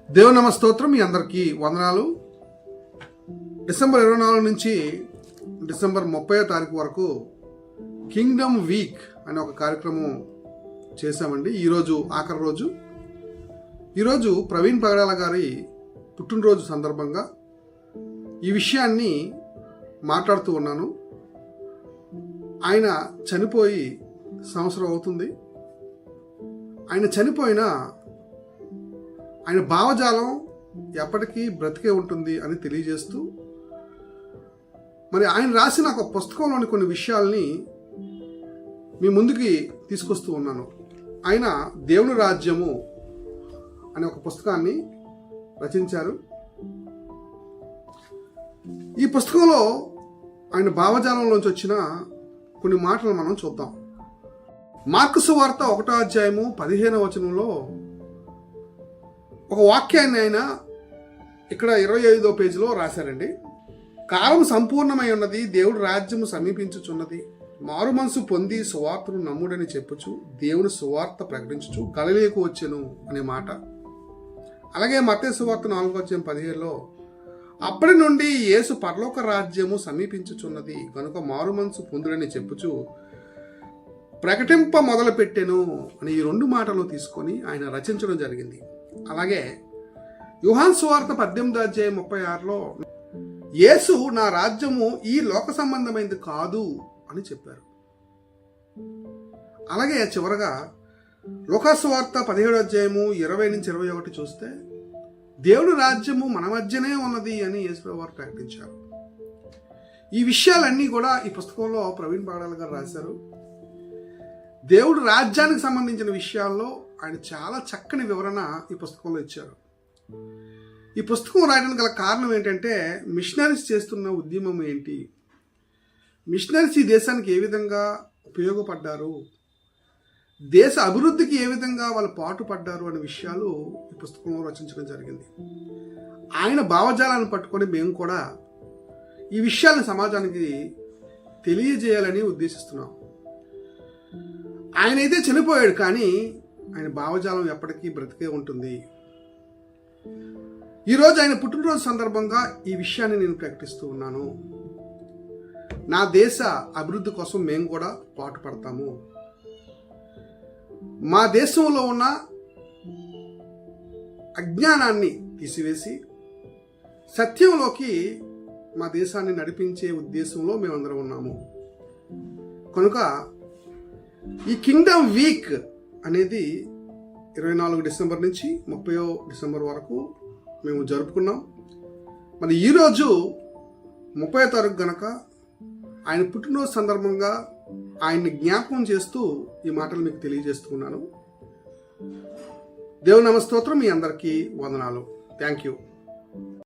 దేవుని నమస్తోత్రం. మీ అందరికీ వందనాలు. డిసెంబర్ 24 నుంచి డిసెంబర్ 30వ తారీఖు వరకు కింగ్డమ్ వీక్ అనే ఒక కార్యక్రమం చేశామండి. ఈరోజు ఆఖరి రోజు. ఈరోజు ప్రవీణ్ పగడాల గారి పుట్టినరోజు సందర్భంగా ఈ విషయాన్ని మాట్లాడుతూ ఉన్నాను. ఆయన చనిపోయి సంవత్సరం అవుతుంది. ఆయన చనిపోయినా ఆయన భావజాలం ఎప్పటికీ బ్రతికే ఉంటుంది అని తెలియజేస్తూ, మరి ఆయన రాసిన ఒక పుస్తకంలోని కొన్ని విషయాల్ని మీ ముందుకి తీసుకొస్తూ ఉన్నాను. ఆయన దేవుని రాజ్యము అనే ఒక పుస్తకాన్ని రచించారు. ఈ పుస్తకంలో ఆయన భావజాలంలోంచి వచ్చిన కొన్ని మాటలు మనం చూద్దాం. మార్కు సువార్త 1వ అధ్యాయము 15వ వచనంలో ఒక వాక్యాన్ని ఆయన ఇక్కడ 25వ పేజీలో రాశారండి. కాలం సంపూర్ణమై ఉన్నది, దేవుడి రాజ్యము సమీపించుచున్నది, మారు మనసు పొంది సువార్తను నమ్ముడని చెప్పుచు దేవుని సువార్త ప్రకటించుచు గలిలయకు వచ్చెను అనే మాట. అలాగే మత్తయి సువార్త 4వ అధ్యాయం 17లో అప్పటి నుండి యేసు పరలోక రాజ్యము సమీపించుచున్నది కనుక మారు మనసు పొందుడని చెప్పుచు ప్రకటింప మొదలు పెట్టెను అని ఈ 2 మాటలు తీసుకొని ఆయన రచించడం జరిగింది. అలాగే యోహాను సువార్త 18వ అధ్యాయం 36లో యేసు నా రాజ్యము ఈ లోక సంబంధమైనది కాదు అని చెప్పారు. అలాగే చివరగా లూకా సువార్త 17వ అధ్యాయము 20 నుంచి 21 చూస్తే దేవుడి రాజ్యము మన మధ్యనే ఉన్నది అని యేసు వారు ప్రకటించారు. ఈ విషయాలన్నీ కూడా ఈ పుస్తకంలో ప్రవీణ్ పగడాల గారు రాశారు. దేవుడి రాజ్యానికి సంబంధించిన విషయాల్లో ఆయన చాలా చక్కని వివరణ ఈ పుస్తకంలో ఇచ్చారు. ఈ పుస్తకం రాయడానికి గల కారణం ఏంటంటే, మిషనరీస్ చేస్తున్న ఉద్యమం ఏంటి, మిషనరీస్ ఈ దేశానికి ఏ విధంగా ఉపయోగపడ్డారు, దేశ అభివృద్ధికి ఏ విధంగా వాళ్ళు పాటుపడ్డారు అనే విషయాలు ఈ పుస్తకంలో రచించడం జరిగింది. ఆయన భావజాలను పట్టుకొని మేము కూడా ఈ విషయాలను సమాజానికి తెలియజేయాలని ఉద్దేశిస్తున్నాం. ఆయన అయితే చనిపోయాడు, కానీ ఆయన భావజాలం ఎప్పటికీ బ్రతికే ఉంటుంది. ఈరోజు ఆయన పుట్టినరోజు సందర్భంగా ఈ విషయాన్ని నేను ప్రకటిస్తూ ఉన్నాను. నా దేశ అభివృద్ధి కోసం మేము కూడా పాటుపడతాము. మా దేశంలో ఉన్న అజ్ఞానాన్ని తీసివేసి సత్యంలోకి మా దేశాన్ని నడిపించే ఉద్దేశంలో మేమందరం ఉన్నాము. కనుక ఈ కింగ్డమ్ వీక్ అనేది 24 డిసెంబర్ నుంచి 30 డిసెంబర్ వరకు మేము జరుపుకున్నాం. మరి ఈరోజు 30వ తారీఖు గనక ఆయన పుట్టినరోజు సందర్భంగా ఆయన్ని జ్ఞాపకం చేస్తూ ఈ మాటలు మీకు తెలియజేస్తున్నాను. దేవుని నమస్తోత్రం. మీ అందరికీ వందనాలు. Thank you.